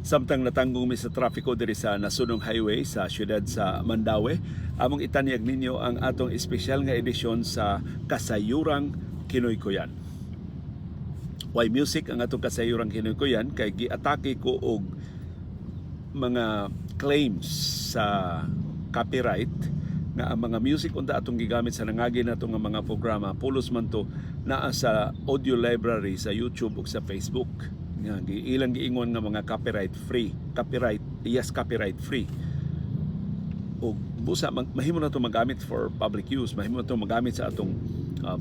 Samtang natanggong mi sa trafiko diri sa Nasunong Highway sa siyudad sa Mandaue, among itanyag ninyo ang atong espesyal nga edisyon sa Kasayurang Kinuykuyan. Why music ang atong Kasayurang Kinuykuyan kay giatake ko og mga claims sa copyright nga ang mga music unta atong gigamit sa nangagi nato nga mga programa pulos man to naa sa audio library sa YouTube ug sa Facebook nga ilang giingon nga mga copyright free ug busa mahimo na to magamit for public use, mahimo na to magamit sa atong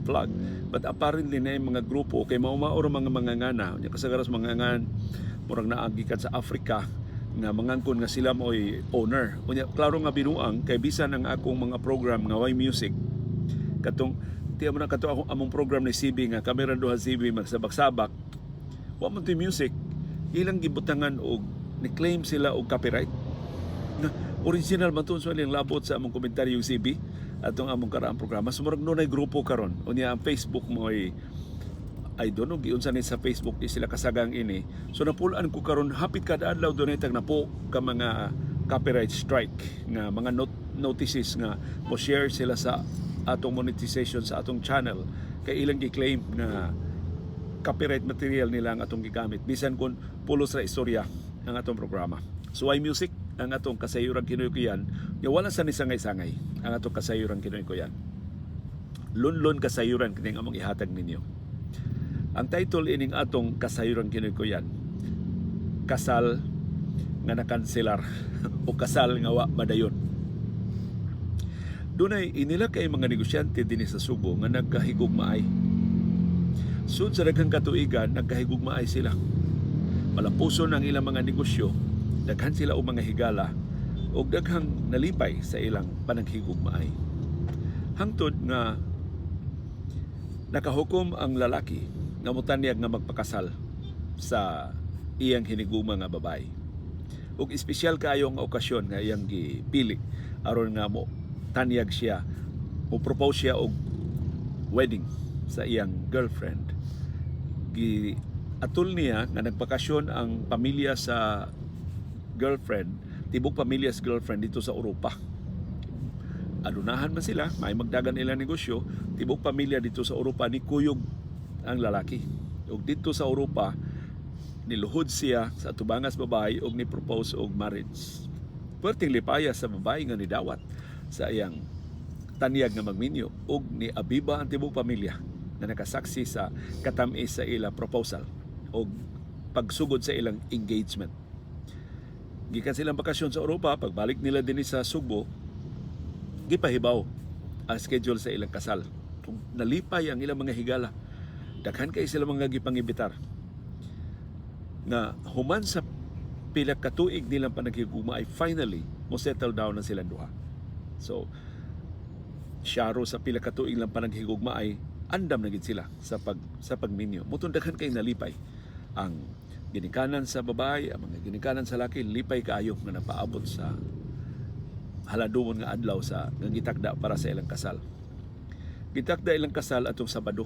vlog, but apparently na yung mga grupo kay mao mga ngana nya kasagaras mga ngan murag naagikan sa Africa nga mangangkon nga sila mo'y owner. Unya klaro nga binuang kay bisan ang akong mga program nga Why Music katong tiya mo na kato akong among program ni CB nga Kamera Duha CB magsabak-sabak wa man to music ilang gibutangan og ni-claim sila og copyright na original man to so ilang labot sa among komentaryo yung CB atong among karaang programa sumurag no nay grupo karon unya ang Facebook mo ay I don't know giunsa ni sa Facebook di sila kasagang ini so napulaan ko karon hapit kada adlaw dunay tag napo ka mga copyright strike nga mga notices nga mo share sila sa atong monetization sa atong channel kay ilang gi-claim na copyright material nila ang atong gigamit bisan kun pulos ra istorya ang atong programa. So Why Music ang atong Kasayuran Kinuykuyan nya wala sa nisangay-sangay ang atong Kasayuran Kinuykuyan. Lunlon kasayuran kining among ihatag ninyo. Ang title ining atong Kasayuran Kinuykuyan, kasal nga nakanselar o kasal nga wa madayon. Dunay inila kay mga negosyante dinhi sa Subo nga nagkahigugmaay. Sud sa daghang katuigan nagkahigugmaay sila. Malapuson ang ilang mga negosyo, daghan sila og mga higala ug daghang nalipay sa ilang panaghigugmaay. Hangtod nga nakahukom ang lalaki nga motanyag nga magpakasal sa iyang hinigugma nga babae. Ug espesyal kaayo nga okasyon nga iyang gipili aron nga mo tanyag siya o propose siya og wedding sa iyang girlfriend. Atol niya nga nagbakasyon ang pamilya sa girlfriend, tibok pamilya sa girlfriend dito sa Europa. Adunahan man sila, may magdagan ilang negosyo, tibok pamilya dito sa Europa ni kuyog ang lalaki. Ug dito sa Europa niluhod siya sa tubangas babae ug ni propose og marriage. Perting lipaya sa babae nga nidawat sa iyang tanyag nga magminyo ug ni abiba ang tibok pamilya na nakasaksi sa katamis sa ilang proposal o pagsugod sa ilang engagement. Gikan silang bakasyon sa Europa, pagbalik nila din sa Subo, gipahibaw ang schedule sa ilang kasal. Nalipay ang ilang mga higala. Daghan kay sila mga gipangimbitar. Na human sa pila ka tuig nilang panaghigugma ay finally mo settle down na silang duha. So, syaro sa pila ka tuig lang panaghigugma ay andam na gid sila sa pagminyo. Mutong daghan kay nalipay ang ginikanan sa babae, ang mga ginikanan sa laki lipay kaayo nga napaabot sa haladumon nga adlaw sa nga gitakda para sa ilang kasal. Gitakda ilang kasal atong Sabado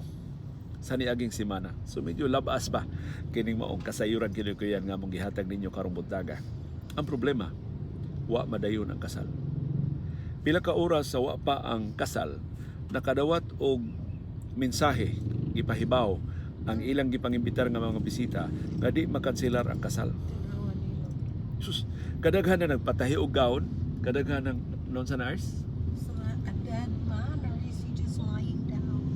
sa niaging semana. So medyo labas pa kining maong Kasayuran Kinuykuyan nga mong gihatag ninyo karong buntaga. Ang problema, wa madayon ang kasal. Pila ka oras sa wa pa ang kasal, nakadawat og mensahe gipahibaw ang ilang gipangimbitar nga mga bisita nga di makanselar ang kasal. Sus, kadaghan na nagpatahi og gaon, kadaghan ng non sa nurse. So a dead man, or is he just lying down?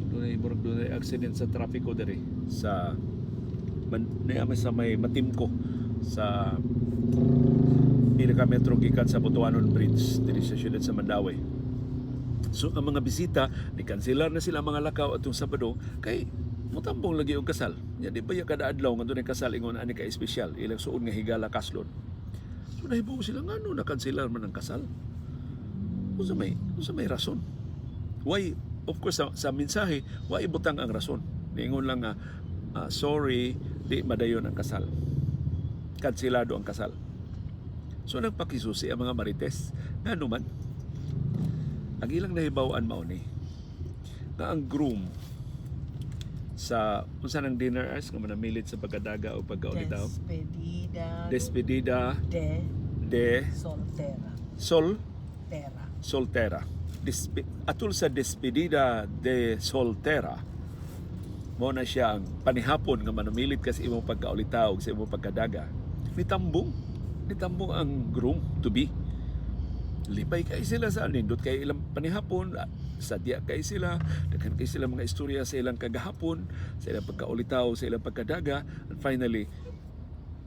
Dunay accident sa trafiko diri sa sa may Matimko sa pila ka metro gikan sa Butuanon Bridge diri sa siyudad sa Mandaue. So ang mga bisita ni kanselar na sila mga lakaw atong Sabado kay mutambong lagi og kasal. Ya di ba ya kada adlaw nga dunay kasal ingon ani ka espesyal ilang suod nga higala kaslon. So nahibaw sila ngano na kanselar man ang kasal. Unsa may rason? Why of course sa mensahe wa ibutang ang rason. Niingon lang nga sorry di madayon ang kasal. Kanselado ang kasal. So nagpakisusi ang mga marites ngano man ang ilang nahibawan mao ni nga ang groom sa unsa nang dinner as nga manamilit sa pagkadaga o pagkaulitaw. Despedida Despedida de de Soltera. Soltera. Atul sa despedida de soltera, mo na siya ang panihapon nga manamilit ka sa imong pagkaulitaw sa imong pagkadaga. Nitambong ang groom to be. Lipay kay sila sa nindot kay ilang panihapon, sadya kay sila, daghan kay sila mga istorya sa ilang kagahapon, sa ilang pagkaulitaw, sa ilang pagkadaga, and finally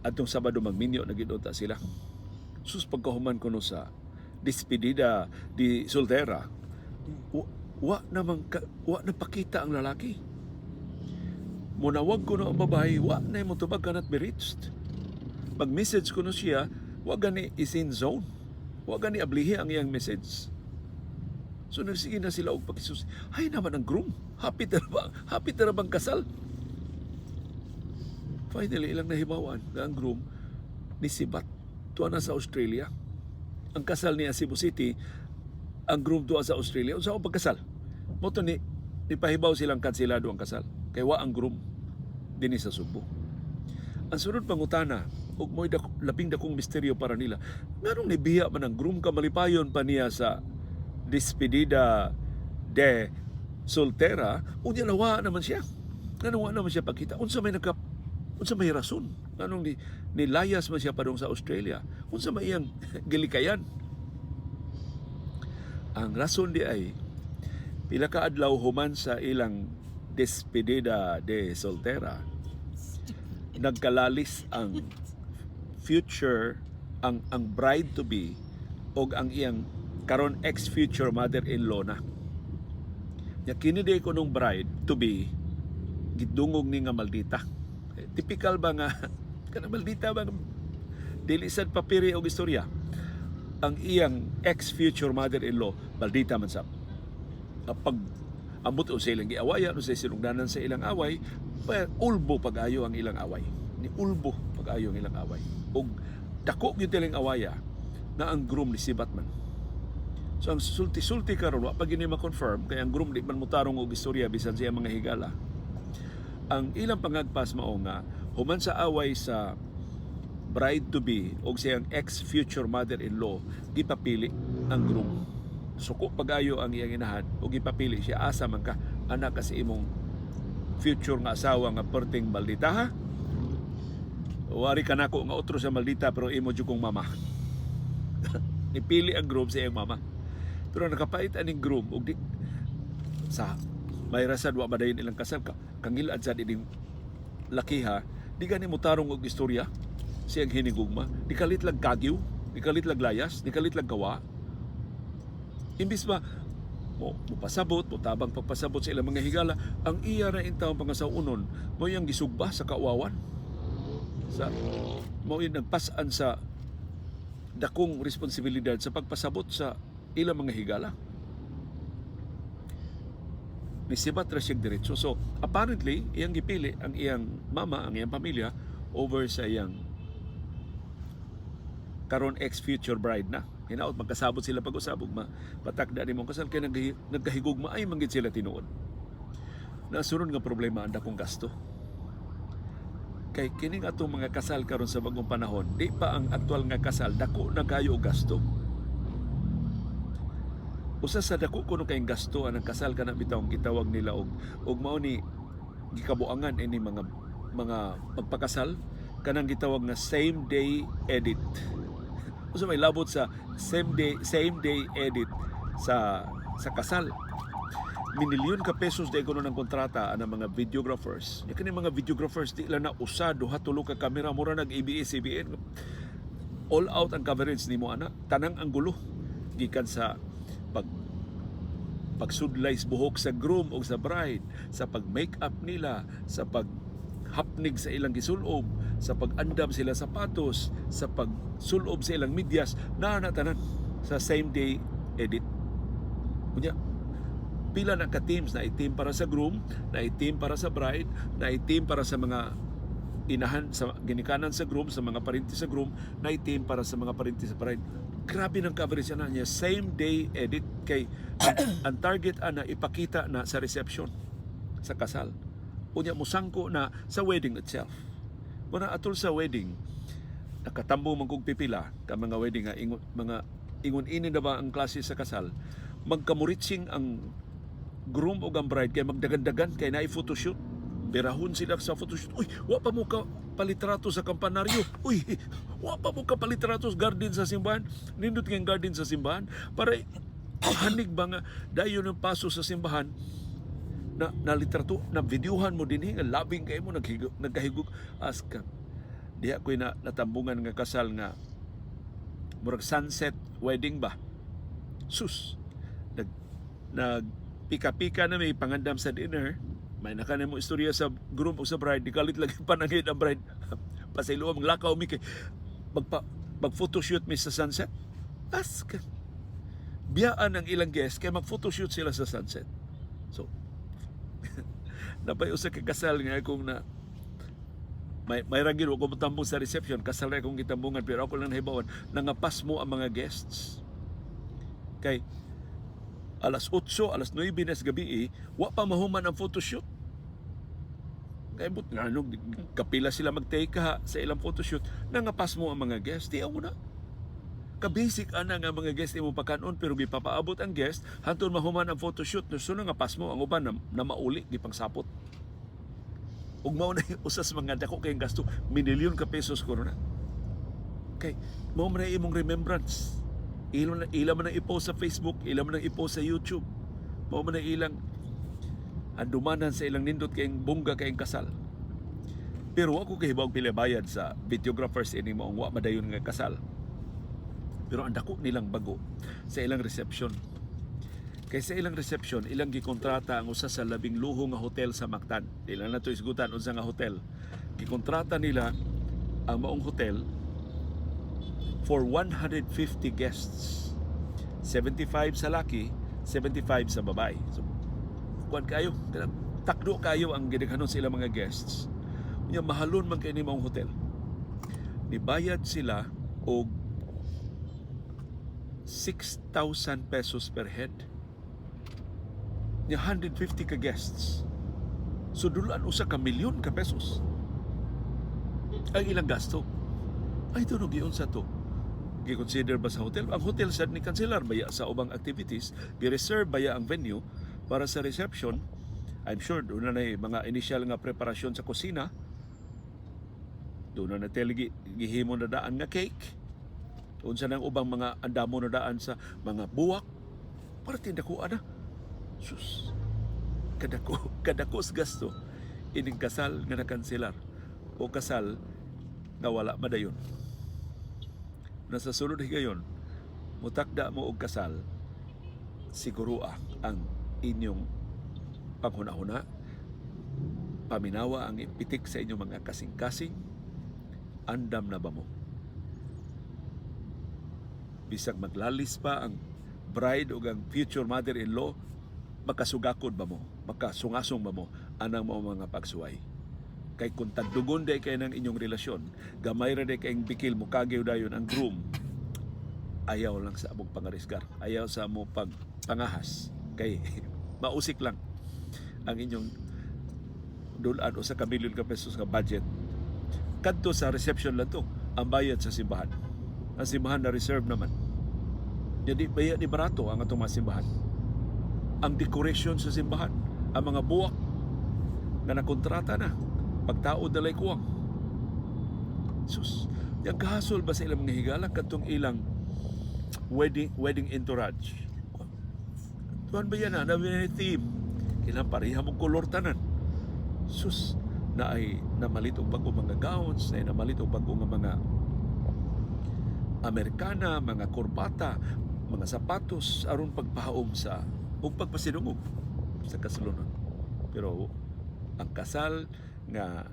adtong Sabado magminyo nagidota sila. Sus pagkahuman kuno sa despedida di soltera, wa na pakita ang lalaki. Munawag ko na ang babae, wa na yung tubag cannot be reached. Pag-message ko na siya, wa gani is in zone. Wa gani ablihi ang iyang message. So nagsige na sila og pakisus. Hay naman ang groom. Happy na bang kasal? Finally, ilang nahibawan na ang groom ni Sibat tuwa na sa Australia. Ang kasal niya Cebu City, ang groom tuwa sa Australia. Unsa ang pagkasal? Moto ni pahibaw silang kanselado ang kasal. Kay wa ang groom dinhi sa Subo. Ang sunod pangutana, ug mo'y labing dakong misteryo para nila. Nganong nibiya man ang groom kamalipayon pa niya sa despedida de soltera, unya lawa naman siya. Nganong wa naman siya pagkita? Unsa may rason? Nganong nilayas man siya padung sa Australia? Unsa may iyang gilikayan? Ang rason di ay pila ka adlaw human sa ilang despedida de soltera, nagkalalis ang future ang bride to be og ang iyang karon ex future mother-in-law na. Nya kini day ko nung bride to be gidungog ni nga maldita. Typical ba nga kana maldita ba dili sad papiri og istorya. Ang iyang ex future mother-in-law maldita man sab. Kapag ambot o sa ilang giawayan o sa sinugdanan sa ilang away, ulbo pag-ayo ang ilang away. Ni ulbo pag-ayo ang ilang away. Og dako gyud ilang awaya na ang groom ni Sibat man. So ang sulti-sulti karon wa pa gini ma-confirm kay ang groom di man mutarong og istorya bisan siya mga higala. Ang ilang pangagpas mao nga human sa away sa bride to be og siyang ex future mother-in-law, gipapili ang groom. Suko pag-ayo ang iyang inahan o gipapili siya asa man ka anak ka sa imong future nga asawa nga perting maldita ha. Wari ka nako nga otro sa maldita pero imo jud kong mama. Nipili ang groom sa iyang mama. Pero nakapait aning groom og di sa may rasad wa madayon ilang kasal ka kangilad sa dining laki ha. Di gani mo tarong og istorya siyang hinigugma. Di kalit lag kagyo, di kalit lag layas, di kalit lag gawa. Imbis ba mo pasabot, mo tabang pagpasabot sa ilang mga higala, ang iya na intawang pangasaunon mo yung gisugba sa kawawan. Sa mo yung nagpasan sa dakong responsibilidad sa pagpasabot sa ilang mga higala. Nisibat ra siyang diretso. So apparently, iyang gipili ang iyang mama, ang iyang pamilya over sa iyang karon ex future bride na. Hinaot magkasabot sila pag-usabog patakda ni mong kasal kay nagkahigugma ay manggid sila tinuod. Nasunod nga problema ang dakong gasto. Kay kining atong mga kasal karon sa bagong panahon, di pa ang aktual nga kasal dako na kayo og gasto. Usa sa dako kuno kay gasto ang kasal kana bitawng gitawag nila og mao ni gikabuangan ini mga magpakasal kanang gitawag nga same day edit. So may labot sa same day edit sa kasal. Minilyon ka pesos day kuno ng kontrata ang mga videographers. Ya kani mga videographers di lang na usa duha tulo ka kamera mura nag ABS-CBN. All out ang coverage nimo ana, tanang anggulo gikan sa pagsudlays buhok sa groom o sa bride, sa pag-makeup nila, sa paghapnig sa ilang gisulob, sa pag-andam sila sapatos, sa pagsulob sa ilang medyas, tanan sa same day edit. Kunya, pila na ka-teams, na i-team para sa groom, na i-team para sa bride, na i-team para sa mga inahan, sa ginikanan sa groom, sa mga parinti sa groom, na i-team para sa mga parinti sa bride. Grabe ng coverage na niya. Same day edit kay ang target ana ipakita na sa reception sa kasal. Unya mo sangko na sa wedding itself. Muna atol sa wedding, nakatambo man kog pipila ka mga wedding nga ingon ini na ba ang klase sa kasal, magkamuritsing ang groom o ang bride kay magdagan-dagan kay naay photoshoot. Birahon sila sa photoshoot. Uy, wa pa mo ka palitrato sa kampanaryo. Uy, wa pa mo ka palitrato sa garden sa simbahan. Nindot kang garden sa simbahan para hanig ba nga dayon ang paso sa simbahan na litrato na videohan mo dinhi nga labing kay mo nagkahigog aska. Diha ko'y natambungan nga kasal nga murag sunset wedding ba. Sus. Nag pika-pika na may pangandam sa dinner. May nakanin mo istorya sa groom o sa bride. Di kalit lagi panangin ang bride. Pasaylo ang lakaw mi kay mag-photoshoot mi sa sunset. Aska. Biyaan ang ilang guest kay mag-photoshoot sila sa sunset. So, napay usa ka kasal nga akong na may ragin ko matambong sa reception, kasal na akong gitambungan pero ako lang nahibawan nangapas mo ang mga guests. Kay alas 8, alas 9 na sa gabi wa pa mahuman ang photoshoot. Kay but nga kapila sila mag-take sa ilang photoshoot, nangapas mo ang mga guests. Di mo na. Ka-basic ana nga mga guest imo pakanon pero gipapaabot ang guest hantod mahuman ang photoshoot so nangapas mo ang uban na mauli gipangsapot. Ug mao na usas mga dako kay gasto milyon ka pesos korona. Kay mao man imong remembrance. Ilang man ang i-post sa Facebook, ilang man ang i-post sa YouTube. Mao man ilang andumanan sa ilang nindot kayong bongga kayong kasal. Pero ako kahibaw pila bayad sa videographers ini mo ang wa madayon nga kasal. Pero ang dako nilang bago sa ilang reception. Kay sa ilang reception, ilang gikontrata ang usa sa labing luho nga hotel sa Mactan. Ilang na ito isgutan unsa nga hotel. Gikontrata nila ang maong hotel for 150 guests. 75 sa laki, 75 sa babae. So, kuan kayo, takdo kayo ang gidaghanon sa ilang mga guests. Nya mahalon man kay ni maong hotel. Nibayad sila og 6,000 pesos per head. Nya 150 ka guests. So dulan usa ka milyon ka pesos. Ang ilang gasto. Ay tunog yun sa to. Gi-consider ba sa hotel? Ang hotel sad ni kanselar baya sa ubang activities, gi-reserve baya ang venue para sa reception. I'm sure doon na mga initial nga preparasyon sa kusina. Doon na telegi gihimo na daan nga cake. Unsa nang ubang mga andamo na daan sa mga buwak. Para tindako ana. Sus. Kadakos gasto ining kasal nga nakanselar o kasal nga wala madayon. Nasa sulod higayon, mutakda mo og kasal, siguro ang inyong panghuna-huna, paminawa ang ipitik sa inyong mga kasing-kasing, andam na ba mo? Bisag maglalis pa ang bride o ang future mother-in-law, makasugakod ba mo? Makasungasong ba mo? Anang mga pagsuway. Kay kung tagdugon day kayo ng inyong relasyon, gamay ra day kayong bikil mo kagyaw dayon ang groom, ayaw lang sa among pangarisgar, ayaw sa among pangahas, kay mausik lang ang inyong dulan o sa kamilyon ka pesos ka budget. Kadto sa reception lang to, ang bayad sa simbahan. Ang simbahan na reserve naman. Jadi bayad ni barato ang atong mga simbahan. Ang decoration sa simbahan, ang mga buwak na nakontrata na, pagtaod na lay kuwang. Sus, yung kahasol ba sa ilang mga higala katong ilang wedding entourage? Tuhan ba yan na may theme? Ilang pareha mong kolor tanan. Sus, na ay namalit og bago mga gowns, na ay namalit og bago mga Amerikana, mga korbata, mga sapatos aron pagpahaom sa ug pagpasinungog sa kasulunan. Pero ang kasal nga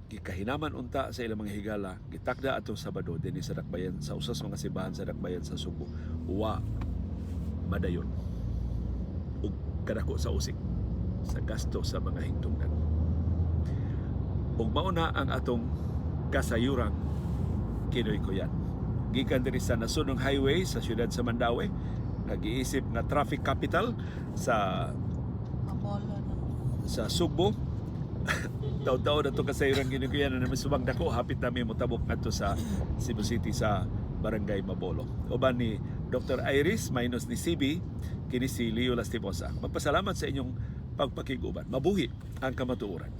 gikahinaman unta sa ilang mga higala gitakda atong Sabado dinhi sa Dakbayan sa usas mga simbahan sa Dakbayan sa Subo, wa madayon ug kadako sa usik sa gasto sa mga hingtungdan. Ug mao na ang atong kasayuran kinoy kuyan. Gikan diri sa nasunong highway sa siyudad sa Mandaue, nag-iisip na traffic capital sa Apollo na. Subo, taon-taon na ito kasayran ginikuyan na namin subang dako. Hapit namin mutabok ato sa Cebu City sa Barangay Mabolo. Uban ni Dr. Iris, minus ni CB, kini si Leo Lastimosa. Magpasalamat sa inyong pagpakiguban. Mabuhi ang kamatuoran.